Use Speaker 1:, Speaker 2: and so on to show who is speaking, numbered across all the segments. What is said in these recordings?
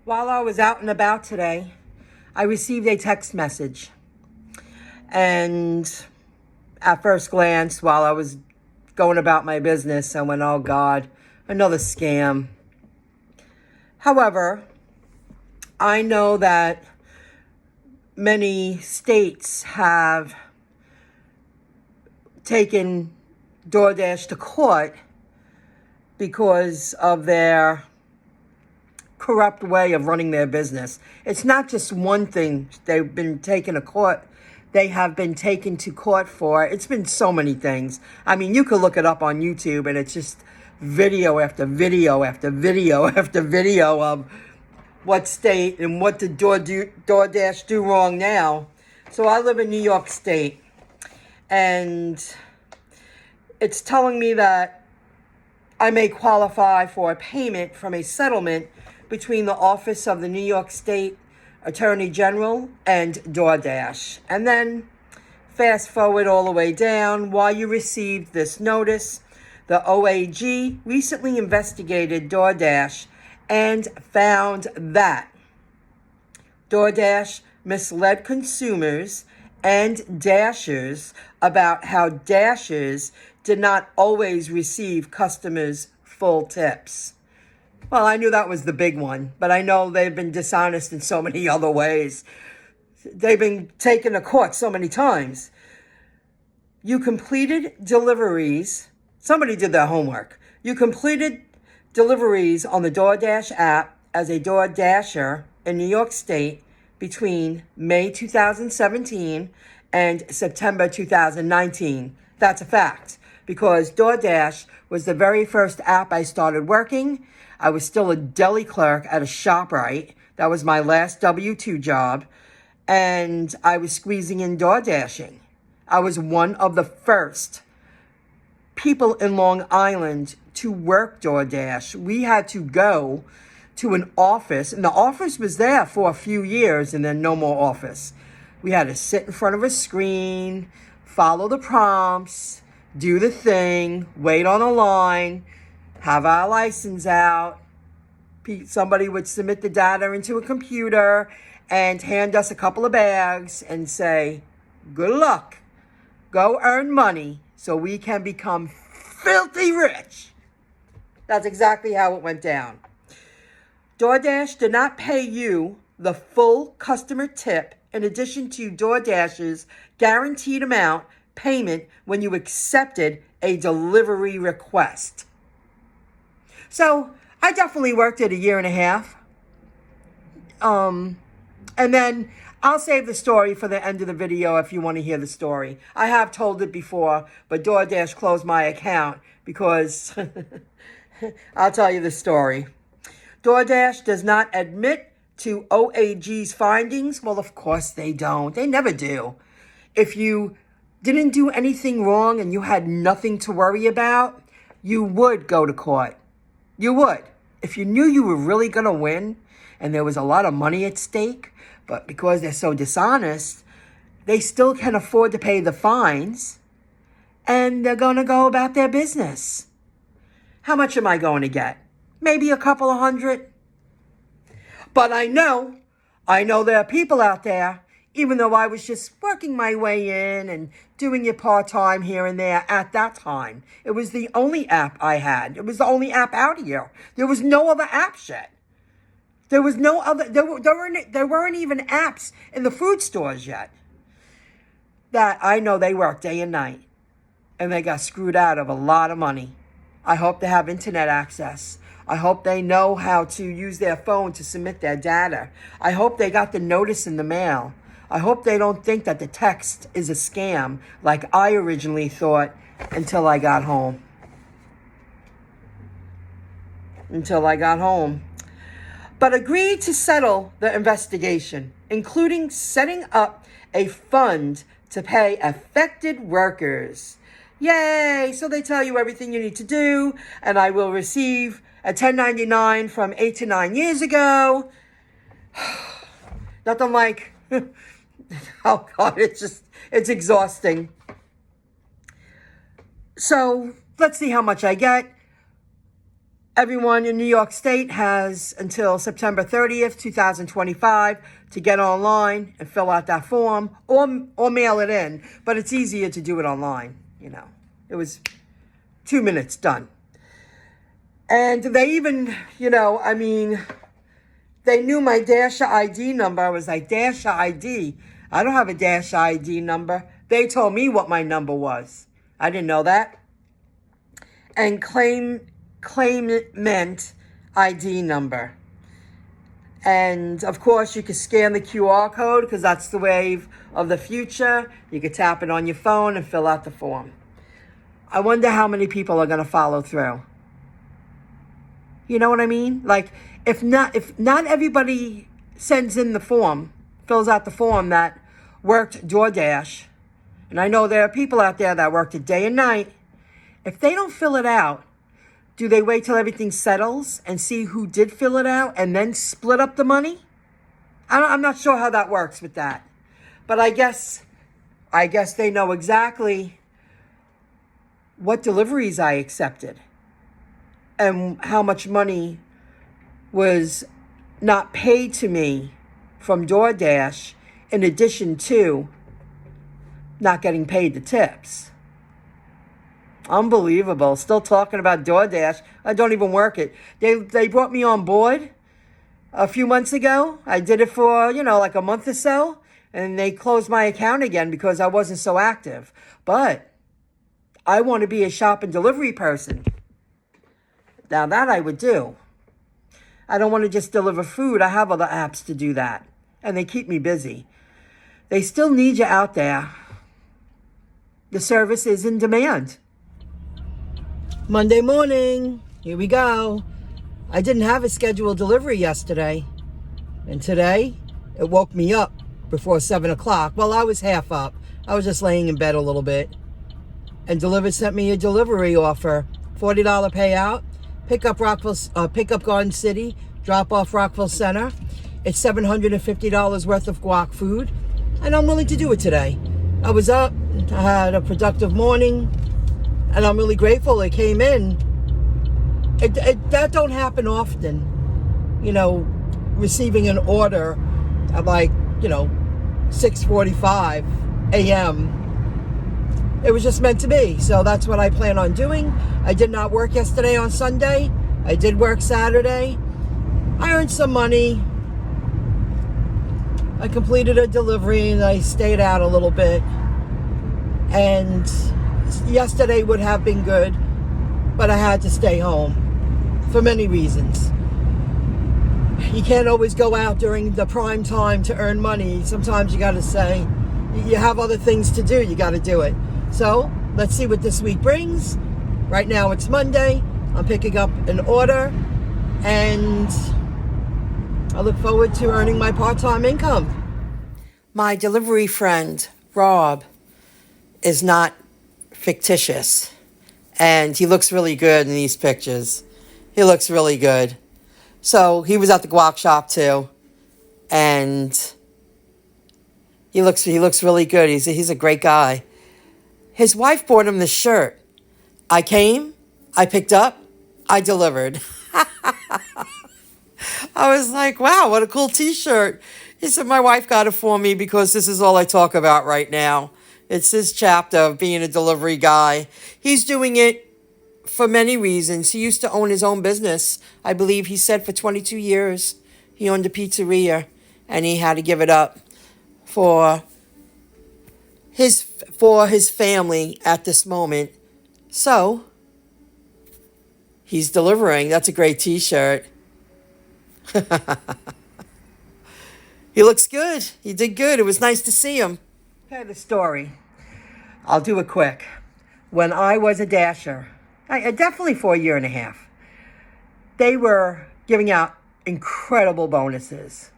Speaker 1: While I was out and about today, I received a text message. And at first glance, while I was going about my business, I went, oh God, another scam. However, I know that many states have taken DoorDash to court because of their corrupt way of running their business. It's not just one thing they've been taken to court. They have been taken to court for. It's been so many things. I mean, you could look it up on YouTube and it's just video after video after video after video of what state and what did DoorDash do wrong now. So I live in New York State, and it's telling me that I may qualify for a payment from a settlement between the Office of the New York State Attorney General and DoorDash. And then fast forward all the way down. While you received this notice, the OAG recently investigated DoorDash and found that DoorDash misled consumers and Dashers about how Dashers did not always receive customers' full tips. Well, I knew that was the big one, but I know they've been dishonest in so many other ways. They've been taken to court so many times. You completed deliveries. Somebody did their homework. You completed deliveries on the DoorDash app as a DoorDasher in New York State between May 2017 and September 2019. That's a fact, because DoorDash was the very first app I started working. I was still a deli clerk at a ShopRite. That was my last W-2 job. And I was squeezing in DoorDashing. I was one of the first people in Long Island to work DoorDash. We had to go to an office, and the office was there for a few years and then no more office. We had to sit in front of a screen, follow the prompts, do the thing, wait on a line, have our license out. Somebody would submit the data into a computer and hand us a couple of bags and say, good luck, go earn money so we can become filthy rich. That's exactly how it went down. DoorDash did not pay you the full customer tip in addition to DoorDash's guaranteed amount payment when you accepted a delivery request. So I definitely worked it a year and a half. And then I'll save the story for the end of the video if you want to hear the story. I have told it before, but DoorDash closed my account because I'll tell you the story. DoorDash does not admit to OAG's findings. Well, of course they don't. They never do. If you didn't do anything wrong and you had nothing to worry about, you would go to court. You would. If you knew you were really going to win and there was a lot of money at stake, but because they're so dishonest, they still can afford to pay the fines and they're going to go about their business. How much am I going to get? Maybe a couple of $100. But I know there are people out there, even though I was just working my way in and doing it part-time here and there at that time. It was the only app I had. It was the only app out here. There was no other apps yet. There was no other, there weren't even apps in the food stores yet. That I know they work day and night. And they got screwed out of a lot of money. I hope they have internet access. I hope they know how to use their phone to submit their data. I hope they got the notice in the mail. I hope they don't think that the text is a scam like I originally thought until I got home. But agreed to settle the investigation, including setting up a fund to pay affected workers. Yay! So they tell you everything you need to do, and I will receive a 1099 from 8 to 9 years ago. Nothing like, oh God, it's exhausting. So let's see how much I get. Everyone in New York State has until September 30th, 2025 to get online and fill out that form or mail it in. But it's easier to do it online, you know. It was 2 minutes done. And they even, they knew my Dasher ID number. I was like, Dasher ID? I don't have a Dasher ID number. They told me what my number was. I didn't know that. And claimant ID number. And of course, you can scan the QR code because that's the wave of the future. You can tap it on your phone and fill out the form. I wonder how many people are going to follow through. You know what I mean? Like, if not everybody sends in the form, fills out the form that worked DoorDash, and I know there are people out there that worked it day and night. If they don't fill it out, do they wait till everything settles and see who did fill it out and then split up the money? I'm not sure how that works with that. But I guess they know exactly what deliveries I accepted and how much money was not paid to me from DoorDash in addition to not getting paid the tips. Unbelievable. Still talking about DoorDash. I don't even work it. They brought me on board a few months ago. I did it for, like a month or so. And they closed my account again because I wasn't so active. But I want to be a shop and delivery person. Now that I would do. I don't want to just deliver food. I have other apps to do that. And they keep me busy. They still need you out there. The service is in demand. Monday morning, here we go. I didn't have a scheduled delivery yesterday. And today, it woke me up before 7 o'clock. Well, I was half up. I was just laying in bed a little bit. And Delivered sent me a delivery offer. $40 payout. Pick up Garden City. Drop off Rockville Center. It's $750 worth of guac food. And I'm willing to do it today. I was up. I had a productive morning. And I'm really grateful it came in. That don't happen often. Receiving an order at 6:45 a.m. It was just meant to be. So that's what I plan on doing. I did not work yesterday on Sunday. I did work Saturday. I earned some money. I completed a delivery and I stayed out a little bit. And yesterday would have been good, but I had to stay home for many reasons. You can't always go out during the prime time to earn money. Sometimes you got to say, you have other things to do. You got to do it. So let's see what this week brings. Right now it's Monday. I'm picking up an order and I look forward to earning my part-time income. My delivery friend, Rob, is not fictitious. And he looks really good in these pictures. He looks really good. So he was at the guac shop too. And he looks really good. He's a great guy. His wife bought him this shirt. I came, I picked up, I delivered. I was like, wow, what a cool t-shirt. He said, my wife got it for me because this is all I talk about right now. It's his chapter of being a delivery guy. He's doing it for many reasons. He used to own his own business. I believe he said for 22 years he owned a pizzeria and he had to give it up for his family at this moment. So he's delivering. That's a great t-shirt. He looks good. He did good. It was nice to see him. Okay, the story. I'll do it quick. When I was a Dasher, definitely for a year and a half, they were giving out incredible bonuses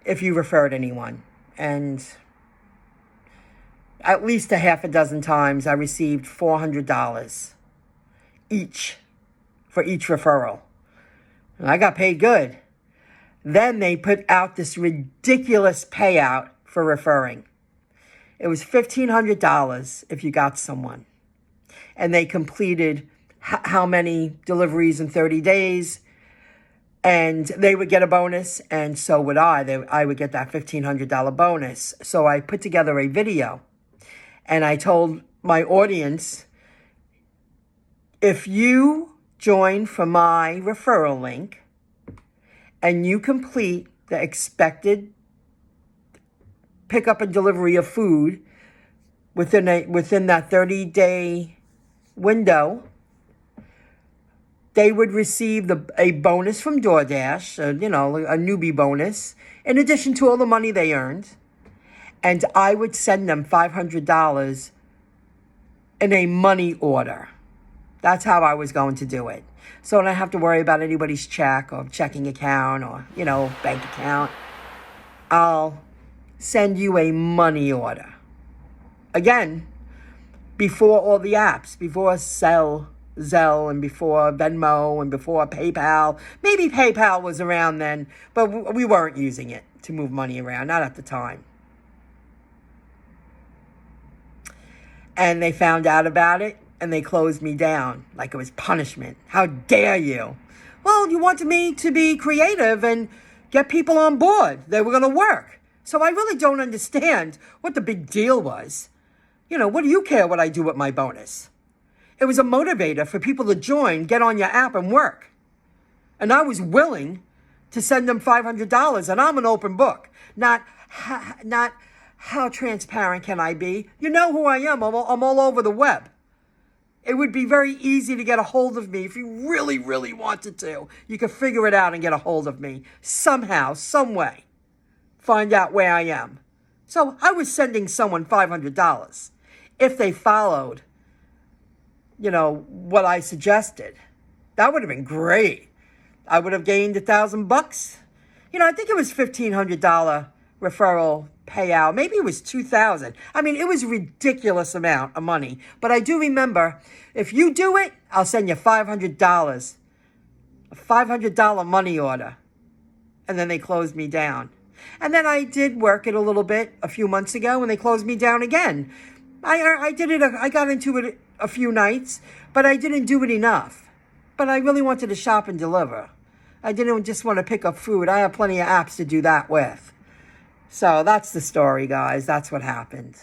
Speaker 1: if you referred anyone. And at least a half a dozen times I received $400 each for each referral. And I got paid good. Then they put out this ridiculous payout for referring. It was $1,500 if you got someone. And they completed how many deliveries in 30 days. And they would get a bonus, and so would I. I would get that $1,500 bonus. So I put together a video, and I told my audience, if you join from my referral link and you complete the expected pickup and delivery of food within that 30-day window, they would receive a bonus from DoorDash, a newbie bonus, in addition to all the money they earned. And I would send them $500 in a money order. That's how I was going to do it. So I don't have to worry about anybody's check or checking account or, bank account. I'll send you a money order. Again, before all the apps, before Zelle, and before Venmo, and before PayPal. Maybe PayPal was around then, but we weren't using it to move money around, not at the time. And they found out about it, and they closed me down like it was punishment. How dare you? Well, you wanted me to be creative and get people on board. They were going to work. So I really don't understand what the big deal was. What do you care what I do with my bonus? It was a motivator for people to join, get on your app and work. And I was willing to send them $500, and I'm an open book. Not how transparent can I be? You know who I am. I'm all over the web. It would be very easy to get a hold of me if you really, really wanted to. You could figure it out and get a hold of me. Somehow, some way. Find out where I am. So I was sending someone $500 if they followed what I suggested. That would have been great. I would have gained $1,000. I think it was $1,500 referral payout. Maybe it was $2,000. I mean, it was a ridiculous amount of money. But I do remember, if you do it, I'll send you $500. A $500 money order. And then they closed me down. And then I did work it a little bit a few months ago, and they closed me down again. I did it. I got into it a few nights, but I didn't do it enough. But I really wanted to shop and deliver. I didn't just want to pick up food. I have plenty of apps to do that with. So that's the story, guys. That's what happened.